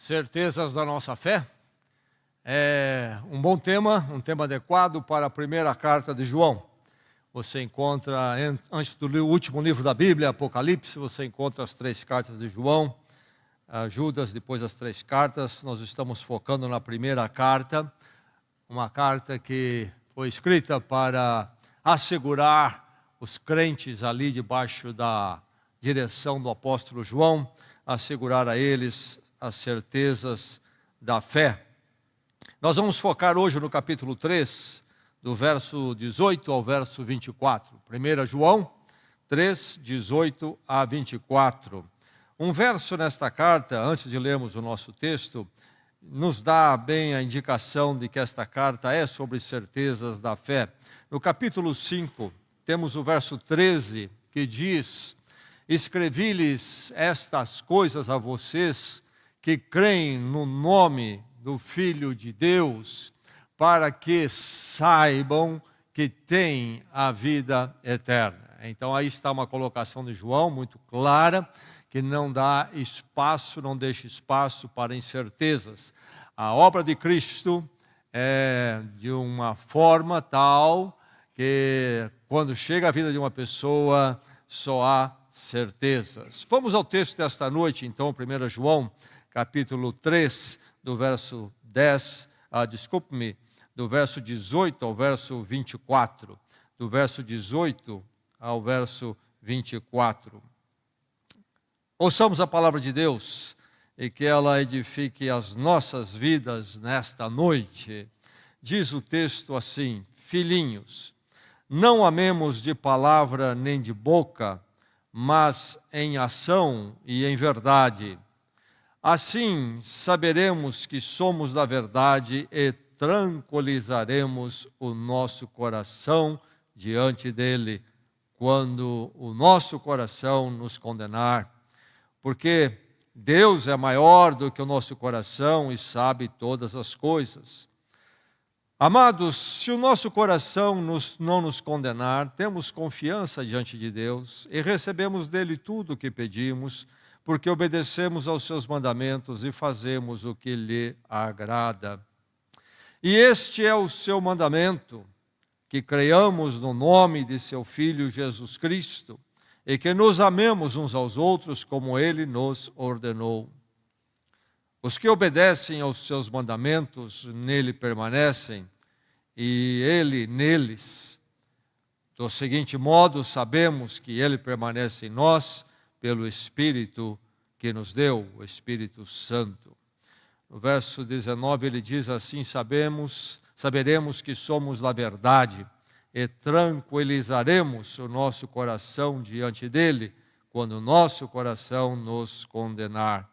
Certezas da nossa fé é um bom tema, um tema adequado para a primeira carta de João. Você encontra, antes do último livro da Bíblia, Apocalipse, você encontra as 3 cartas de João, Judas, depois as 3 cartas. Nós estamos focando na primeira carta, uma carta que foi escrita para assegurar os crentes ali debaixo da direção do apóstolo João, assegurar a eles as certezas da fé. Nós vamos focar hoje no capítulo 3, do verso 18 ao verso 24. 1 João 3, 18 a 24. Um verso nesta carta, antes de lermos o nosso texto, nos dá bem a indicação de que esta carta é sobre certezas da fé. No capítulo 5, temos o verso 13, que diz: escrevi-lhes estas coisas a vocês que creem no nome do Filho de Deus, para que saibam que têm a vida eterna. Então aí está uma colocação de João muito clara, que não dá espaço, não deixa espaço para incertezas. A obra de Cristo é de uma forma tal que quando chega a vida de uma pessoa só há certezas. Vamos ao texto desta noite, então, 1 João, capítulo 3, do verso 10, do verso 18 ao verso 24. Do verso 18 ao verso 24. Ouçamos a palavra de Deus e que ela edifique as nossas vidas nesta noite. Diz o texto assim: filhinhos, não amemos de palavra nem de boca, mas em ação e em verdade. Assim saberemos que somos da verdade e tranquilizaremos o nosso coração diante dele, quando o nosso coração nos condenar. Porque Deus é maior do que o nosso coração e sabe todas as coisas. Amados, se o nosso coração não nos condenar, temos confiança diante de Deus e recebemos dele tudo o que pedimos, porque obedecemos aos seus mandamentos e fazemos o que lhe agrada. E este é o seu mandamento, que creiamos no nome de seu Filho Jesus Cristo e que nos amemos uns aos outros como ele nos ordenou. Os que obedecem aos seus mandamentos nele permanecem e ele neles. Do seguinte modo, sabemos que ele permanece em nós pelo Espírito que nos deu, o Espírito Santo. No verso 19 ele diz assim: saberemos que somos da verdade e tranquilizaremos o nosso coração diante dele, quando o nosso coração nos condenar.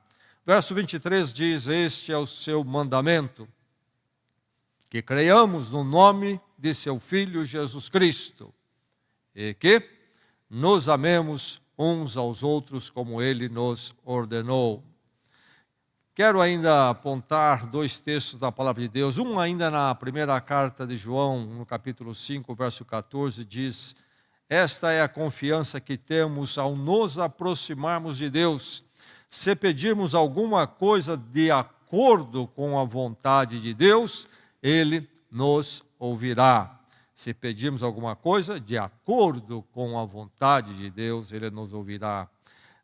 Verso 23 diz: este é o seu mandamento, que creiamos no nome de seu Filho Jesus Cristo, e que nos amemos uns aos outros como ele nos ordenou. Quero ainda apontar 2 textos da palavra de Deus. Um ainda na primeira carta de João, no capítulo 5, verso 14, diz: esta é a confiança que temos ao nos aproximarmos de Deus. Se pedirmos alguma coisa de acordo com a vontade de Deus, ele nos ouvirá. Se pedirmos alguma coisa de acordo com a vontade de Deus, ele nos ouvirá.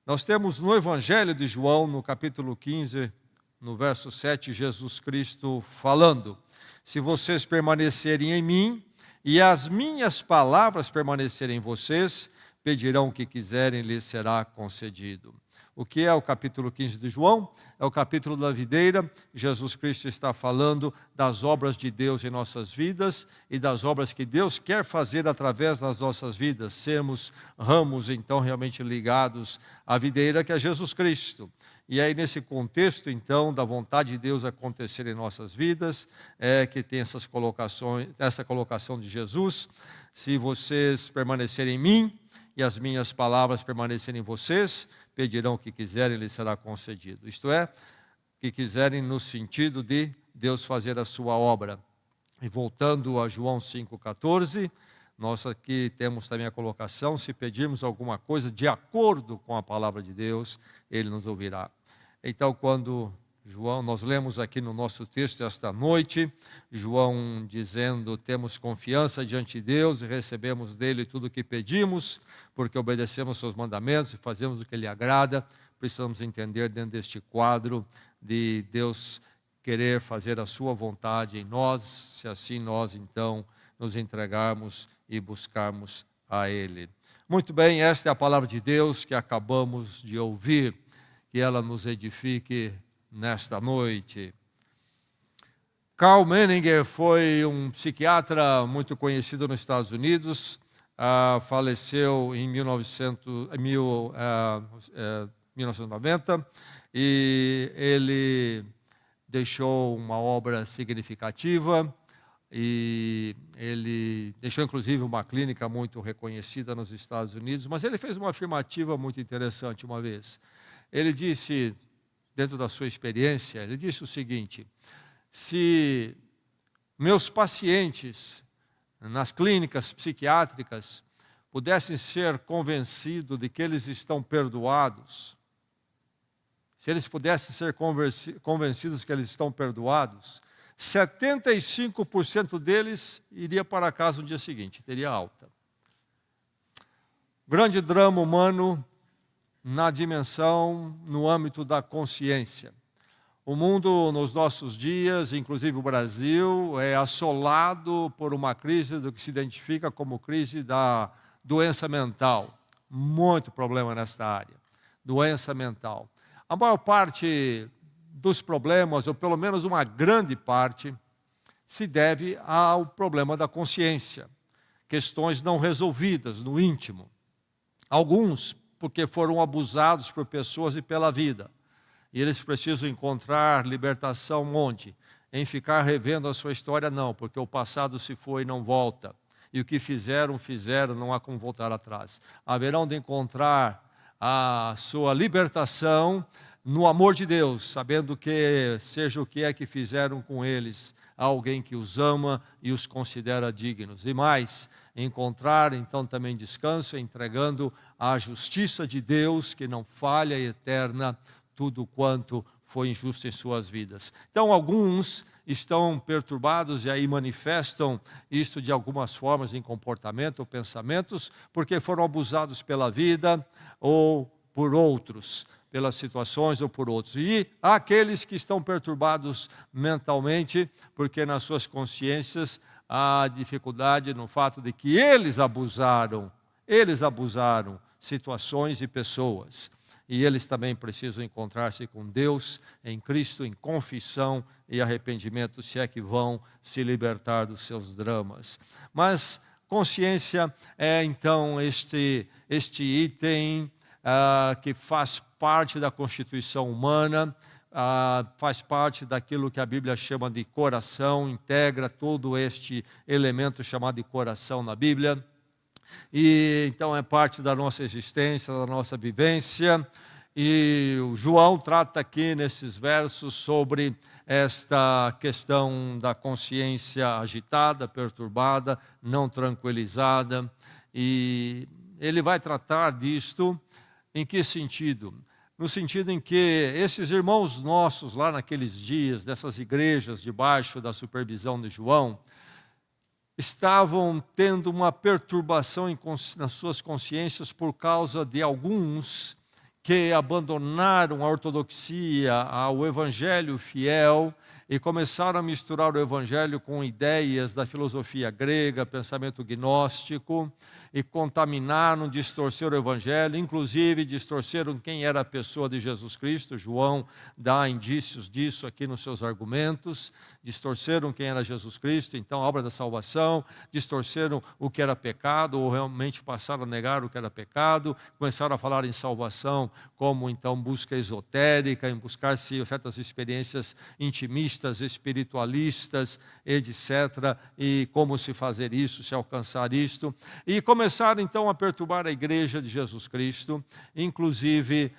Nós temos no Evangelho de João, no capítulo 15, no verso 7, Jesus Cristo falando: se vocês permanecerem em mim e as minhas palavras permanecerem em vocês, pedirão o que quiserem, lhes será concedido. O que é o capítulo 15 de João? É o capítulo da videira. Jesus Cristo está falando das obras de Deus em nossas vidas e das obras que Deus quer fazer através das nossas vidas. Sermos ramos, então, realmente ligados à videira, que é Jesus Cristo. E aí, nesse contexto, então, da vontade de Deus acontecer em nossas vidas, é que tem essa colocação de Jesus: se vocês permanecerem em mim e as minhas palavras permanecerem em vocês, pedirão o que quiserem, lhes será concedido. Isto é, o que quiserem no sentido de Deus fazer a sua obra. E voltando a João 5,14, nós aqui temos também a colocação: se pedirmos alguma coisa de acordo com a palavra de Deus, ele nos ouvirá. Então, quando João, nós lemos aqui no nosso texto esta noite, João dizendo: temos confiança diante de Deus e recebemos dele tudo o que pedimos, porque obedecemos seus mandamentos e fazemos o que lhe agrada. Precisamos entender dentro deste quadro de Deus querer fazer a sua vontade em nós, se assim nós então nos entregarmos e buscarmos a Ele. Muito bem, esta é a palavra de Deus que acabamos de ouvir, que ela nos edifique nesta noite. Karl Menninger foi um psiquiatra muito conhecido nos Estados Unidos, faleceu em 1990, e ele deixou uma obra significativa, e ele deixou inclusive uma clínica muito reconhecida nos Estados Unidos, mas ele fez uma afirmativa muito interessante uma vez. Ele disse, dentro da sua experiência, ele disse o seguinte: se meus pacientes nas clínicas psiquiátricas pudessem ser convencidos de que eles estão perdoados, se eles pudessem ser convencidos que eles estão perdoados, 75% deles iria para casa no dia seguinte, teria alta. Grande drama humano na dimensão, no âmbito da consciência. O mundo nos nossos dias, inclusive o Brasil, é assolado por uma crise do que se identifica como crise da doença mental. Muito problema nesta área, doença mental. A maior parte dos problemas, ou pelo menos uma grande parte, se deve ao problema da consciência. Questões não resolvidas no íntimo. Alguns porque foram abusados por pessoas e pela vida. E eles precisam encontrar libertação onde? Em ficar revendo a sua história? Não, porque o passado se foi e não volta. E o que fizeram, não há como voltar atrás. Haverão de encontrar a sua libertação no amor de Deus, sabendo que, seja o que é que fizeram com eles, há alguém que os ama e os considera dignos. E mais, encontrar então também descanso, entregando à justiça de Deus, que não falha e eterna, tudo quanto foi injusto em suas vidas. Então, alguns estão perturbados e aí manifestam isto de algumas formas em comportamento ou pensamentos, porque foram abusados pela vida ou por outros, pelas situações ou por outros. E há aqueles que estão perturbados mentalmente, porque nas suas consciências há dificuldade no fato de que eles abusaram situações e pessoas. E eles também precisam encontrar-se com Deus, em Cristo, em confissão e arrependimento, se é que vão se libertar dos seus dramas. Mas consciência é então este item que faz parte da constituição humana, faz parte daquilo que a Bíblia chama de coração, integra todo este elemento chamado de coração na Bíblia. E então é parte da nossa existência, da nossa vivência. E o João trata aqui nesses versos sobre esta questão da consciência agitada, perturbada, não tranquilizada. E ele vai tratar disto em que sentido? No sentido em que esses irmãos nossos lá naqueles dias, dessas igrejas debaixo da supervisão de João, estavam tendo uma perturbação nas suas consciências por causa de alguns que abandonaram a ortodoxia, o evangelho fiel, e começaram a misturar o evangelho com ideias da filosofia grega, pensamento gnóstico, e contaminaram, distorceram o evangelho, inclusive distorceram quem era a pessoa de Jesus Cristo. João dá indícios disso aqui nos seus argumentos. Distorceram quem era Jesus Cristo, então a obra da salvação, distorceram o que era pecado, ou realmente passaram a negar o que era pecado, começaram a falar em salvação como então busca esotérica, em buscar-se certas experiências intimistas, espiritualistas, etc., e como se fazer isso, se alcançar isto, e começaram então a perturbar a igreja de Jesus Cristo, inclusive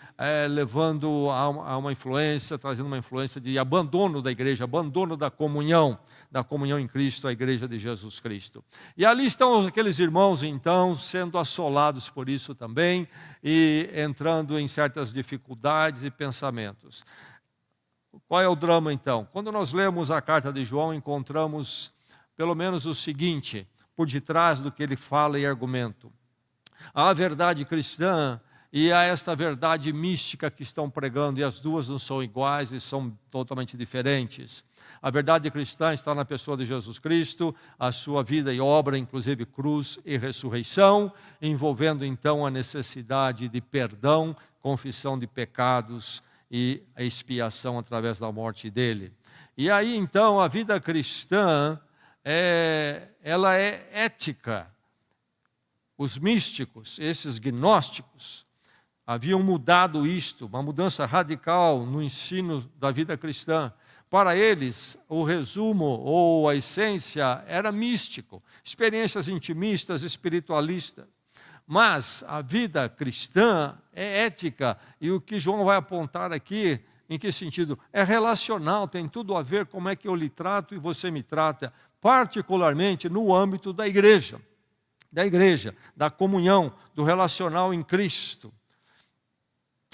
levando a uma influência, trazendo uma influência de abandono da igreja, abandono da comunhão em Cristo, a igreja de Jesus Cristo. E ali estão aqueles irmãos então sendo assolados por isso também, e entrando em certas dificuldades e pensamentos. Qual é o drama então? Quando nós lemos a carta de João, encontramos pelo menos o seguinte, por detrás do que ele fala e argumenta. Há a verdade cristã e há esta verdade mística que estão pregando, e as duas não são iguais e são totalmente diferentes. A verdade cristã está na pessoa de Jesus Cristo, a sua vida e obra, inclusive cruz e ressurreição, envolvendo então a necessidade de perdão, confissão de pecados e a expiação através da morte dele. E aí então a vida cristã, ela é ética. Os místicos, esses gnósticos, haviam mudado isto, uma mudança radical no ensino da vida cristã. Para eles, o resumo ou a essência era místico, experiências intimistas, espiritualistas. Mas a vida cristã é ética, e o que João vai apontar aqui, em que sentido? É relacional, tem tudo a ver como é que eu lhe trato e você me trata, particularmente no âmbito da igreja, da comunhão, do relacional em Cristo.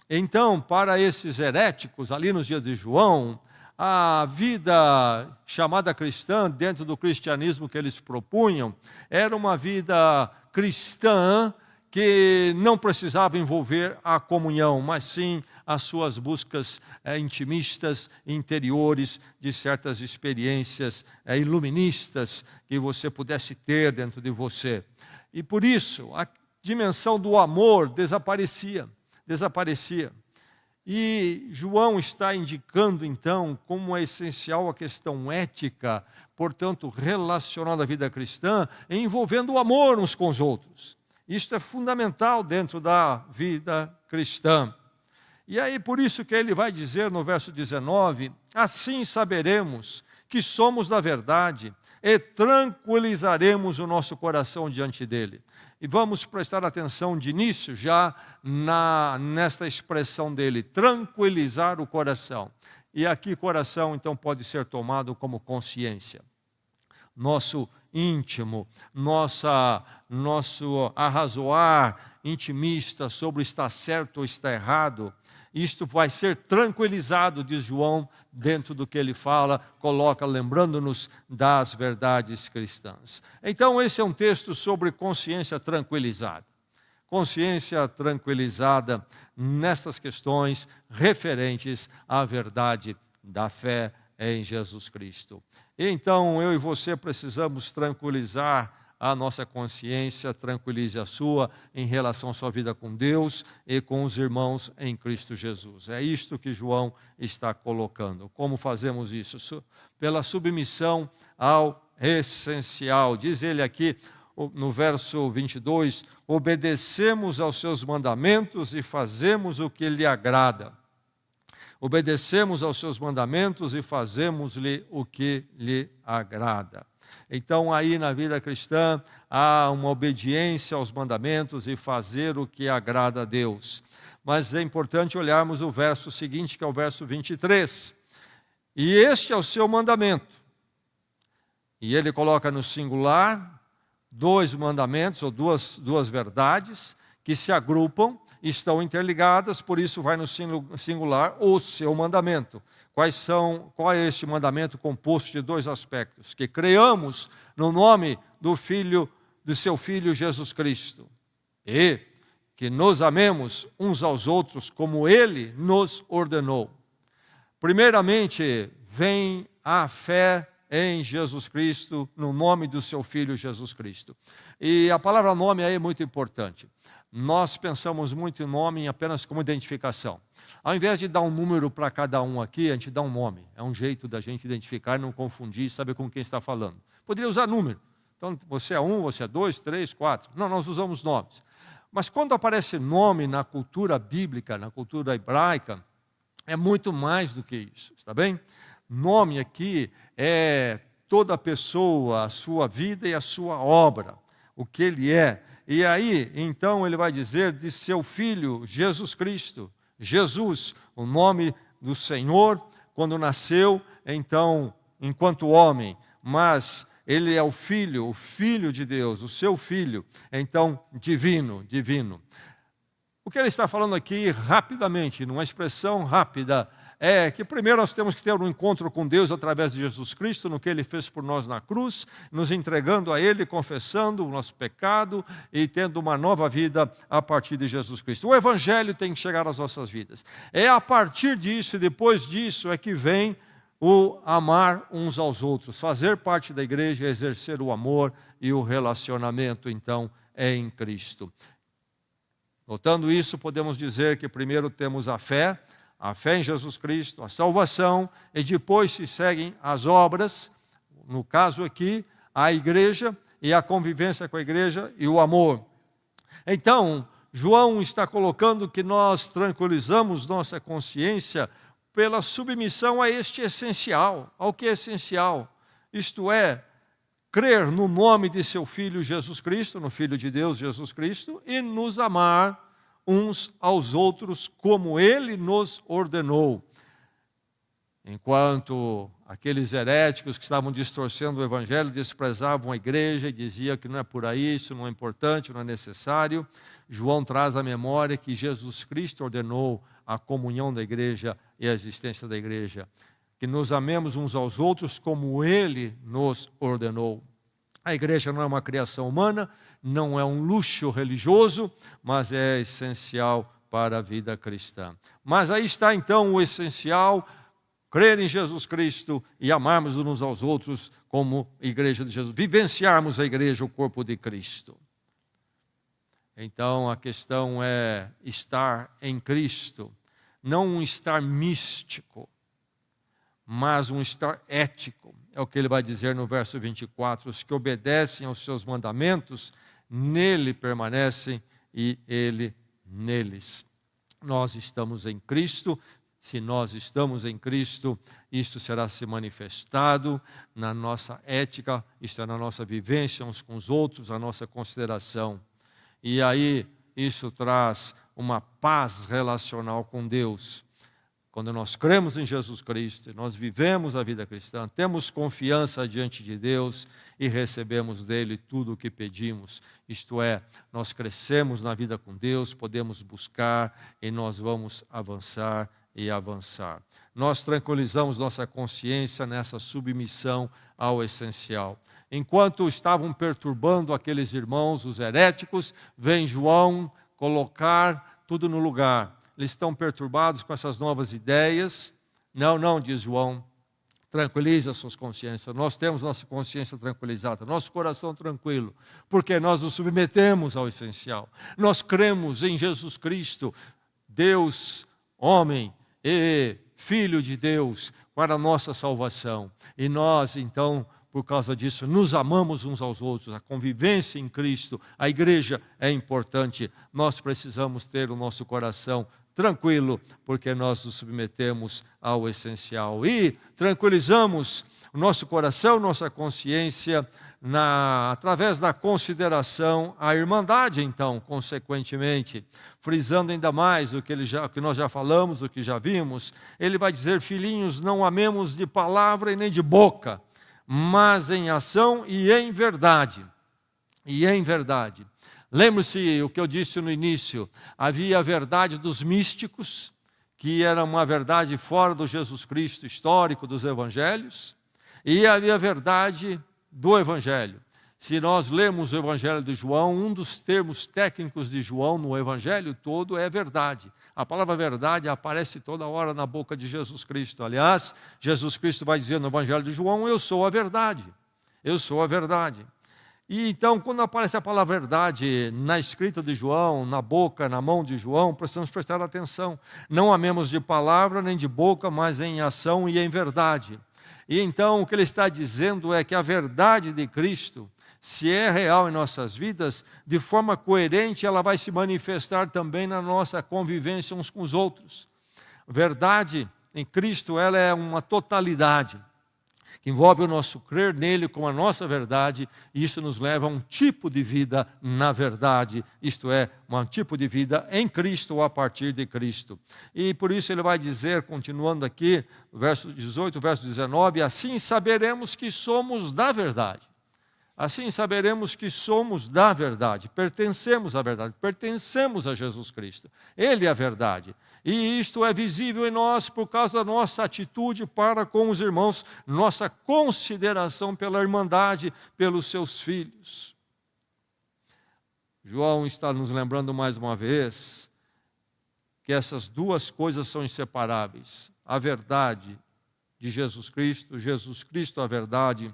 Então, para esses heréticos, ali nos dias de João, a vida chamada cristã, dentro do cristianismo que eles propunham, era uma vida cristã que não precisava envolver a comunhão, mas sim as suas buscas intimistas, interiores, de certas experiências iluministas que você pudesse ter dentro de você. E por isso, a dimensão do amor desaparecia. E João está indicando, então, como é essencial a questão ética, portanto, relacional da vida cristã, envolvendo o amor uns com os outros. Isto é fundamental dentro da vida cristã. E aí, por isso que ele vai dizer no verso 19, assim saberemos que somos da verdade e tranquilizaremos o nosso coração diante dele. E vamos prestar atenção de início já nesta expressão dele, tranquilizar o coração. E aqui coração então pode ser tomado como consciência. Nosso íntimo, nosso arrazoar intimista sobre está certo ou está errado, isto vai ser tranquilizado, diz João, dentro do que ele fala, coloca lembrando-nos das verdades cristãs. Então esse é um texto sobre consciência tranquilizada. Consciência tranquilizada nessas questões referentes à verdade da fé em Jesus Cristo. Então eu e você precisamos tranquilizar a nossa consciência, tranquilize a sua em relação à sua vida com Deus e com os irmãos em Cristo Jesus. É isto que João está colocando. Como fazemos isso? Pela submissão ao essencial. Diz ele aqui no verso 22, obedecemos aos seus mandamentos e fazemos o que lhe agrada. Obedecemos aos seus mandamentos e fazemos-lhe o que lhe agrada. Então, aí na vida cristã, há uma obediência aos mandamentos e fazer o que agrada a Deus. Mas é importante olharmos o verso seguinte, que é o verso 23. E este é o seu mandamento. E ele coloca no singular dois mandamentos, ou duas verdades, que se agrupam, estão interligadas, por isso vai no singular o seu mandamento. Qual é este mandamento composto de dois aspectos? Que creiamos no nome do seu Filho Jesus Cristo e que nos amemos uns aos outros como Ele nos ordenou. Primeiramente, vem a fé em Jesus Cristo, no nome do seu Filho Jesus Cristo. E a palavra nome aí é muito importante. Nós pensamos muito em nome apenas como identificação. Ao invés de dar um número para cada um aqui, a gente dá um nome. É um jeito da gente identificar, não confundir, saber com quem está falando. Poderia usar número. Então, você é 1, você é 2, 3, 4. Não, nós usamos nomes. Mas quando aparece nome na cultura bíblica, na cultura hebraica, é muito mais do que isso, está bem? Nome aqui é toda pessoa, a sua vida e a sua obra, o que ele é. E aí, então, ele vai dizer de seu Filho, Jesus Cristo. Jesus, o nome do Senhor, quando nasceu, então, enquanto homem, mas ele é o Filho de Deus, o seu Filho, então, divino. O que ele está falando aqui, rapidamente, numa expressão rápida, é que primeiro nós temos que ter um encontro com Deus através de Jesus Cristo, no que Ele fez por nós na cruz, nos entregando a Ele, confessando o nosso pecado e tendo uma nova vida a partir de Jesus Cristo. O Evangelho tem que chegar às nossas vidas. É a partir disso e depois disso é que vem o amar uns aos outros, fazer parte da igreja, exercer o amor e o relacionamento, então, é em Cristo. Notando isso, podemos dizer que primeiro temos a fé em Jesus Cristo, a salvação, e depois se seguem as obras, no caso aqui, a igreja e a convivência com a igreja e o amor. Então, João está colocando que nós tranquilizamos nossa consciência pela submissão a este essencial, ao que é essencial, isto é, crer no nome de seu Filho Jesus Cristo, no Filho de Deus Jesus Cristo, e nos amar uns aos outros como Ele nos ordenou. Enquanto aqueles heréticos que estavam distorcendo o Evangelho desprezavam a igreja e diziam que não é por aí, isso não é importante, não é necessário, João traz à memória que Jesus Cristo ordenou a comunhão da igreja e a existência da igreja. Que nos amemos uns aos outros como Ele nos ordenou. A igreja não é uma criação humana, não é um luxo religioso, mas é essencial para a vida cristã. Mas aí está então o essencial, crer em Jesus Cristo e amarmos uns aos outros como igreja de Jesus, vivenciarmos a igreja, o corpo de Cristo. Então a questão é estar em Cristo, não um estar místico, mas um estar ético. É o que ele vai dizer no verso 24, os que obedecem aos seus mandamentos, nele permanecem e ele neles. Nós estamos em Cristo, se nós estamos em Cristo, isto será se manifestado na nossa ética, isto é, na nossa vivência uns com os outros, a nossa consideração. E aí isso traz uma paz relacional com Deus. Quando nós cremos em Jesus Cristo, nós vivemos a vida cristã, temos confiança diante de Deus e recebemos dele tudo o que pedimos. Isto é, nós crescemos na vida com Deus, podemos buscar e nós vamos avançar e avançar. Nós tranquilizamos nossa consciência nessa submissão ao essencial. Enquanto estavam perturbando aqueles irmãos, os heréticos, vem João colocar tudo no lugar. Eles estão perturbados com essas novas ideias. Não, diz João, tranquilize as suas consciências. Nós temos nossa consciência tranquilizada, nosso coração tranquilo, porque nós nos submetemos ao essencial. Nós cremos em Jesus Cristo, Deus, homem e Filho de Deus, para a nossa salvação. E nós, então, por causa disso, nos amamos uns aos outros, a convivência em Cristo, a igreja é importante. Nós precisamos ter o nosso coração tranquilo, porque nós nos submetemos ao essencial. E tranquilizamos o nosso coração, nossa consciência, através da consideração à irmandade, então, consequentemente, frisando ainda mais o que nós já falamos, o que já vimos. Ele vai dizer, filhinhos, não amemos de palavra e nem de boca, mas em ação e em verdade. E em verdade. Lembre-se o que eu disse no início, havia a verdade dos místicos, que era uma verdade fora do Jesus Cristo histórico dos evangelhos, e havia a verdade do evangelho. Se nós lermos o evangelho de João, um dos termos técnicos de João no evangelho todo é verdade. A palavra verdade aparece toda hora na boca de Jesus Cristo. Aliás, Jesus Cristo vai dizer no evangelho de João, eu sou a verdade. Eu sou a verdade. E então, quando aparece a palavra verdade na escrita de João, na boca, na mão de João, precisamos prestar atenção. Não amemos de palavra nem de boca, mas em ação e em verdade. E então, o que ele está dizendo é que a verdade de Cristo, se é real em nossas vidas, de forma coerente, ela vai se manifestar também na nossa convivência uns com os outros. Verdade em Cristo, ela é uma totalidade, que envolve o nosso crer nele com a nossa verdade, e isso nos leva a um tipo de vida na verdade, isto é, um tipo de vida em Cristo ou a partir de Cristo. E por isso ele vai dizer, continuando aqui, verso 18, verso 19, assim saberemos que somos da verdade. Assim saberemos que somos da verdade, pertencemos à verdade, pertencemos a Jesus Cristo. Ele é a verdade. E isto é visível em nós por causa da nossa atitude para com os irmãos, nossa consideração pela irmandade, pelos seus filhos. João está nos lembrando mais uma vez que essas duas coisas são inseparáveis. A verdade de Jesus Cristo a verdade,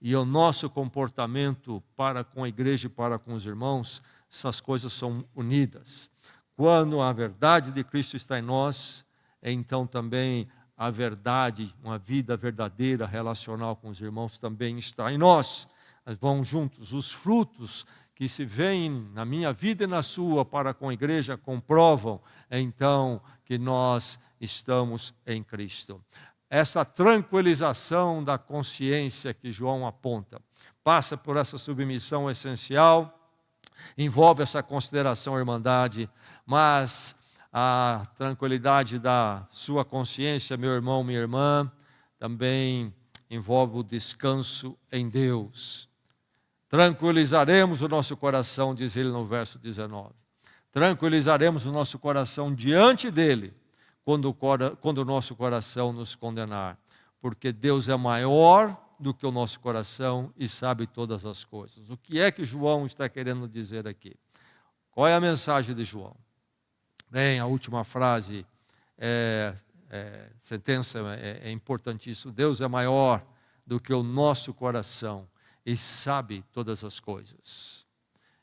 e o nosso comportamento para com a igreja e para com os irmãos, essas coisas são unidas. Quando a verdade de Cristo está em nós, então também a verdade, uma vida verdadeira, relacional com os irmãos também está em nós. Vão juntos. Os frutos que se veem na minha vida e na sua para com a igreja comprovam, então, que nós estamos em Cristo. Essa tranquilização da consciência que João aponta, passa por essa submissão essencial, envolve essa consideração à irmandade, mas a tranquilidade da sua consciência, meu irmão, minha irmã, também envolve o descanso em Deus. Tranquilizaremos o nosso coração, diz ele no verso 19. Tranquilizaremos o nosso coração diante dele, quando o nosso coração nos condenar, porque Deus é maior do que o nosso coração e sabe todas as coisas. O que é que João está querendo dizer aqui? Qual é a mensagem de João? Bem, a última frase, sentença é importantíssima. Deus é maior do que o nosso coração e sabe todas as coisas.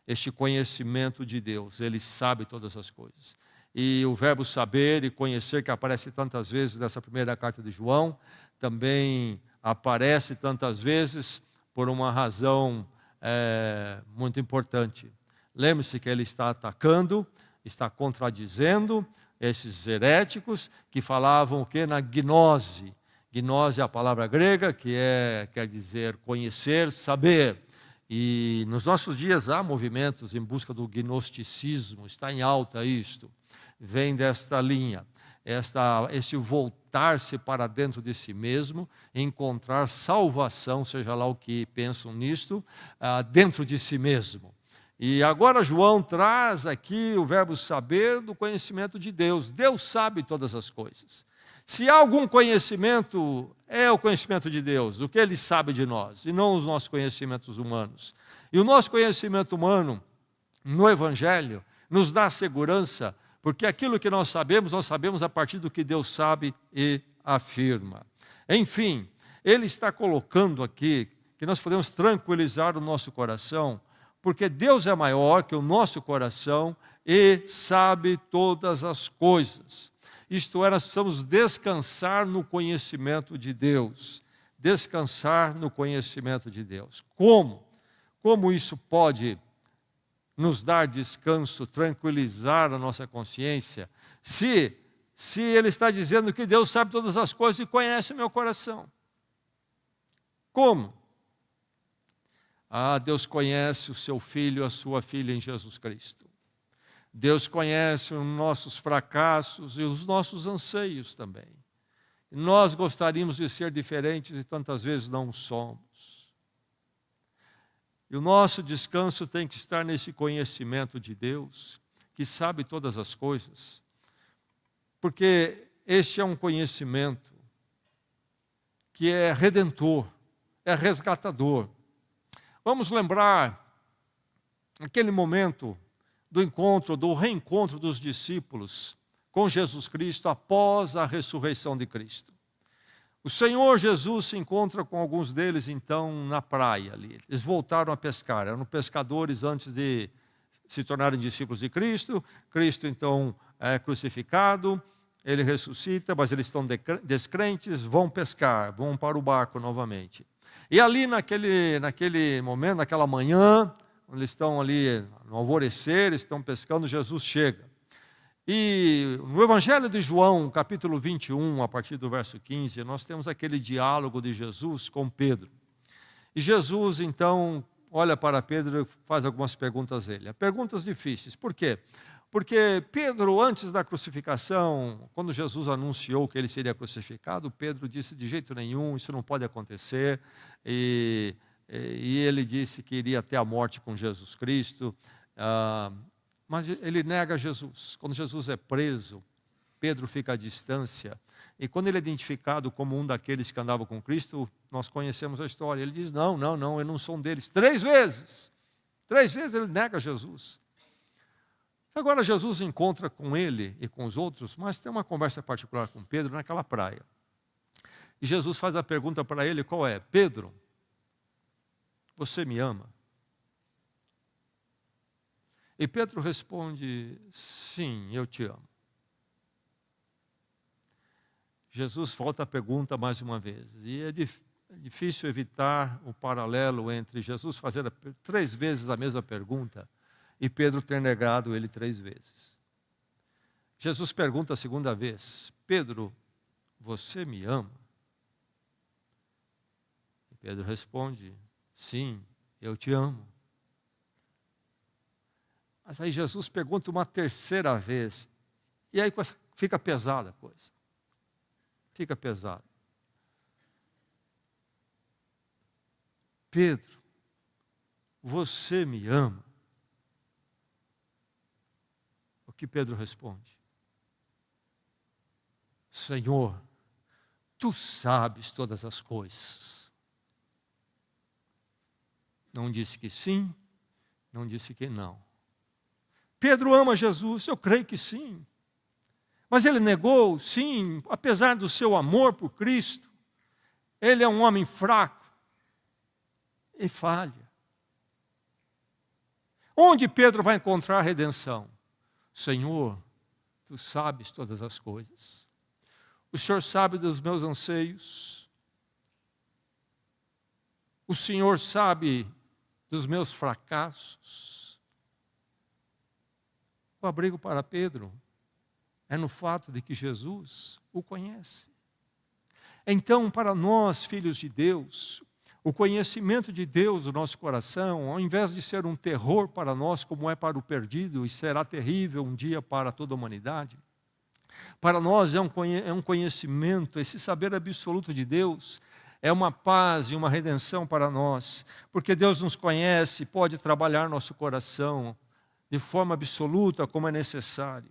Este conhecimento de Deus, ele sabe todas as coisas. E o verbo saber e conhecer, que aparece tantas vezes nessa primeira carta de João, também aparece tantas vezes por uma razão muito importante. Lembre-se que ele está atacando, está contradizendo esses heréticos que falavam o quê? Na gnose. Gnose é a palavra grega que quer dizer conhecer, saber. E nos nossos dias há movimentos em busca do gnosticismo, está em alta isto. Vem desta linha, este voltar-se para dentro de si mesmo, encontrar salvação, seja lá o que pensam nisto, dentro de si mesmo. E agora João traz aqui o verbo saber do conhecimento de Deus. Deus sabe todas as coisas. Se há algum conhecimento, é o conhecimento de Deus, o que Ele sabe de nós, e não os nossos conhecimentos humanos. E o nosso conhecimento humano, no Evangelho, nos dá segurança, porque aquilo que nós sabemos a partir do que Deus sabe e afirma. Enfim, Ele está colocando aqui que nós podemos tranquilizar o nosso coração, porque Deus é maior que o nosso coração e sabe todas as coisas. Isto é, nós precisamos descansar no conhecimento de Deus. Descansar no conhecimento de Deus. Como? Como isso pode nos dar descanso, tranquilizar a nossa consciência, se Ele está dizendo que Deus sabe todas as coisas e conhece o meu coração? Como? Deus conhece o seu filho, a sua filha em Jesus Cristo. Deus conhece os nossos fracassos e os nossos anseios também. Nós gostaríamos de ser diferentes e tantas vezes não somos. E o nosso descanso tem que estar nesse conhecimento de Deus, que sabe todas as coisas. Porque este é um conhecimento que é redentor, é resgatador. Vamos lembrar aquele momento do reencontro dos discípulos com Jesus Cristo após a ressurreição de Cristo. O Senhor Jesus se encontra com alguns deles, então, na praia ali. Eles voltaram a pescar, eram pescadores antes de se tornarem discípulos de Cristo. Cristo, então, é crucificado, ele ressuscita, mas eles estão descrentes, vão pescar, vão para o barco novamente. E ali naquele momento, naquela manhã, eles estão ali no alvorecer, estão pescando, Jesus chega. E no Evangelho de João, capítulo 21, a partir do verso 15, nós temos aquele diálogo de Jesus com Pedro. E Jesus, então, olha para Pedro e faz algumas perguntas a ele. Perguntas difíceis. Por quê? Porque Pedro, antes da crucificação, quando Jesus anunciou que ele seria crucificado, Pedro disse: de jeito nenhum, isso não pode acontecer. E e ele disse que iria até a morte com Jesus Cristo, mas ele nega Jesus. Quando Jesus é preso, Pedro fica à distância, e quando ele é identificado como um daqueles que andavam com Cristo, nós conhecemos a história. Ele diz: não, eu não sou um deles. 3 vezes ele nega Jesus. Agora Jesus encontra com ele e com os outros, mas tem uma conversa particular com Pedro naquela praia. E Jesus faz a pergunta para ele, qual é? Pedro, você me ama? E Pedro responde: sim, eu te amo. Jesus volta a pergunta mais uma vez. E é difícil evitar o paralelo entre Jesus fazer 3 vezes a mesma pergunta e Pedro ter negado ele 3 vezes. Jesus pergunta a segunda vez: Pedro, você me ama? E Pedro responde: sim, eu te amo. Mas aí Jesus pergunta uma 3ª vez, e aí fica pesada a coisa. Fica pesado. Pedro, você me ama? O que Pedro responde? Senhor, tu sabes todas as coisas. Não disse que sim, não disse que não. Pedro ama Jesus, eu creio que sim. Mas ele negou, sim, apesar do seu amor por Cristo. Ele é um homem fraco e falha. Onde Pedro vai encontrar a redenção? Senhor, tu sabes todas as coisas. O Senhor sabe dos meus anseios. O Senhor sabe dos meus fracassos. O abrigo para Pedro é no fato de que Jesus o conhece. Então, para nós, filhos de Deus, o conhecimento de Deus no nosso coração, ao invés de ser um terror para nós, como é para o perdido, e será terrível um dia para toda a humanidade, para nós é um conhecimento, esse saber absoluto de Deus, é uma paz e uma redenção para nós, porque Deus nos conhece, pode trabalhar nosso coração de forma absoluta como é necessário.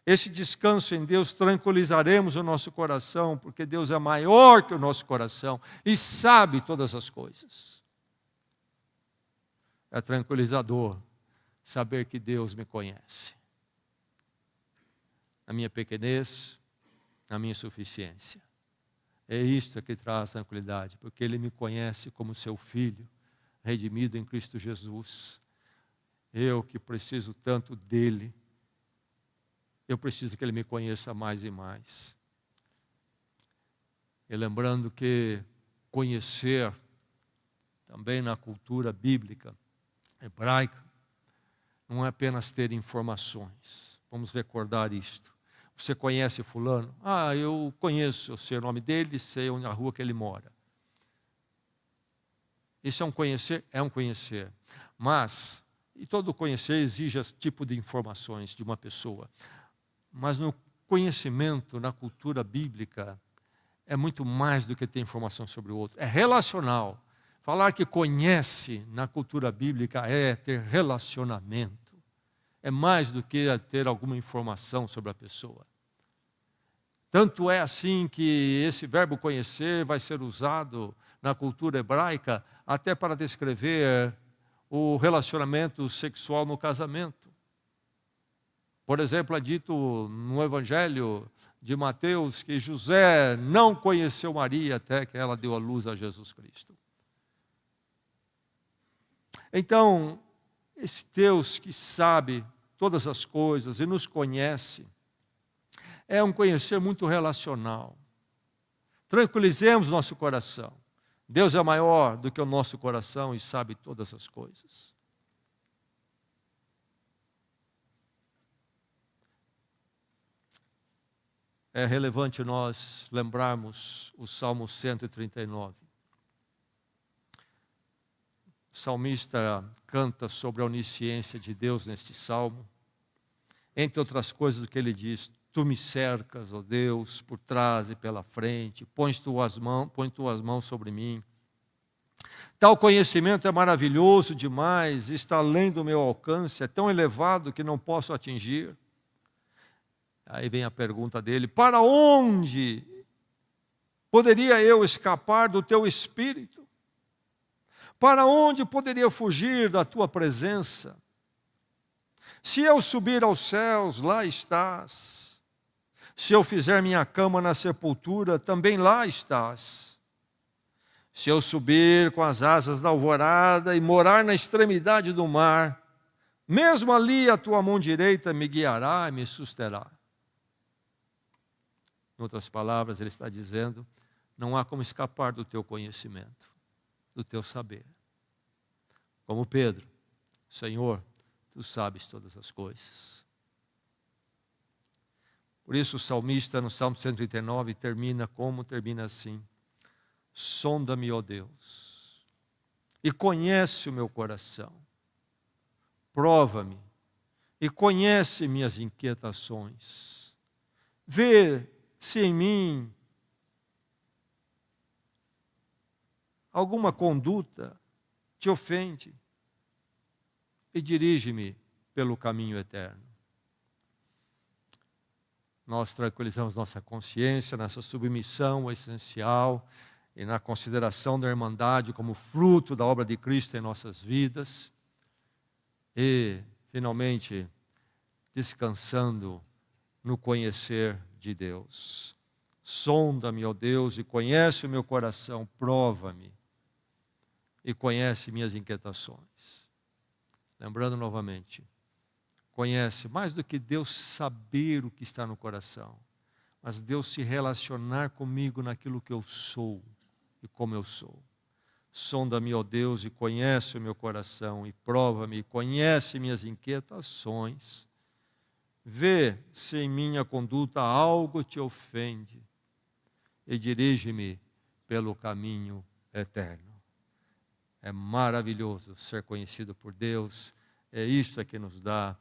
Esse descanso em Deus tranquilizaremos o nosso coração, porque Deus é maior que o nosso coração e sabe todas as coisas. É tranquilizador saber que Deus me conhece. Na minha pequenez, na minha insuficiência. É isto que traz tranquilidade, porque Ele me conhece como seu filho, redimido em Cristo Jesus. Eu que preciso tanto dEle, eu preciso que Ele me conheça mais e mais. E lembrando que conhecer, também na cultura bíblica, hebraica, não é apenas ter informações. Vamos recordar isto. Você conhece fulano? Eu conheço, eu sei o nome dele, sei onde a rua que ele mora. Isso é um conhecer? É um conhecer. Mas, e todo conhecer exige esse tipo de informações de uma pessoa. Mas no conhecimento, na cultura bíblica, é muito mais do que ter informação sobre o outro. É relacional. Falar que conhece na cultura bíblica é ter relacionamento. É mais do que ter alguma informação sobre a pessoa. Tanto é assim que esse verbo conhecer vai ser usado na cultura hebraica até para descrever o relacionamento sexual no casamento. Por exemplo, é dito no Evangelho de Mateus que José não conheceu Maria até que ela deu à luz a Jesus Cristo. Então, esse Deus que sabe todas as coisas e nos conhece, é um conhecer muito relacional. Tranquilizemos nosso coração. Deus é maior do que o nosso coração e sabe todas as coisas. É relevante nós lembrarmos o Salmo 139. O salmista canta sobre a onisciência de Deus neste salmo. Entre outras coisas, o que ele diz: tu me cercas, ó Deus, por trás e pela frente, pões tuas mãos sobre mim. Tal conhecimento é maravilhoso demais, está além do meu alcance, é tão elevado que não posso atingir. Aí vem a pergunta dele: para onde poderia eu escapar do teu espírito? Para onde poderia fugir da tua presença? Se eu subir aos céus, lá estás. Se eu fizer minha cama na sepultura, também lá estás. Se eu subir com as asas da alvorada e morar na extremidade do mar, mesmo ali a tua mão direita me guiará e me susterá. Em outras palavras, ele está dizendo: não há como escapar do teu conhecimento, do teu saber. Como Pedro: Senhor, tu sabes todas as coisas. Por isso o salmista no Salmo 139 termina assim: sonda-me, ó Deus, e conhece o meu coração. Prova-me e conhece minhas inquietações. Vê se em mim alguma conduta te ofende e dirige-me pelo caminho eterno. Nós tranquilizamos nossa consciência nessa submissão essencial e na consideração da irmandade como fruto da obra de Cristo em nossas vidas. E, finalmente, descansando no conhecer de Deus. Sonda-me, ó Deus, e conhece o meu coração, prova-me e conhece minhas inquietações. Lembrando novamente, conhece mais do que Deus saber o que está no coração, mas Deus se relacionar comigo naquilo que eu sou e como eu sou. Sonda-me, ó Deus, e conhece o meu coração, e prova-me, e conhece minhas inquietações. Vê se em minha conduta algo te ofende, e dirige-me pelo caminho eterno. É maravilhoso ser conhecido por Deus, é isso que nos dá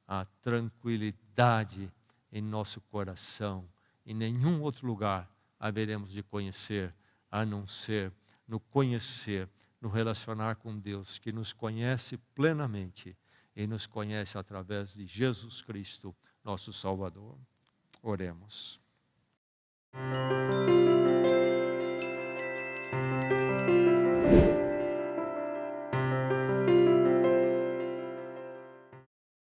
a tranquilidade em nosso coração. Em nenhum outro lugar haveremos de conhecer, a não ser no conhecer, no relacionar com Deus, que nos conhece plenamente e nos conhece através de Jesus Cristo, nosso Salvador. Oremos.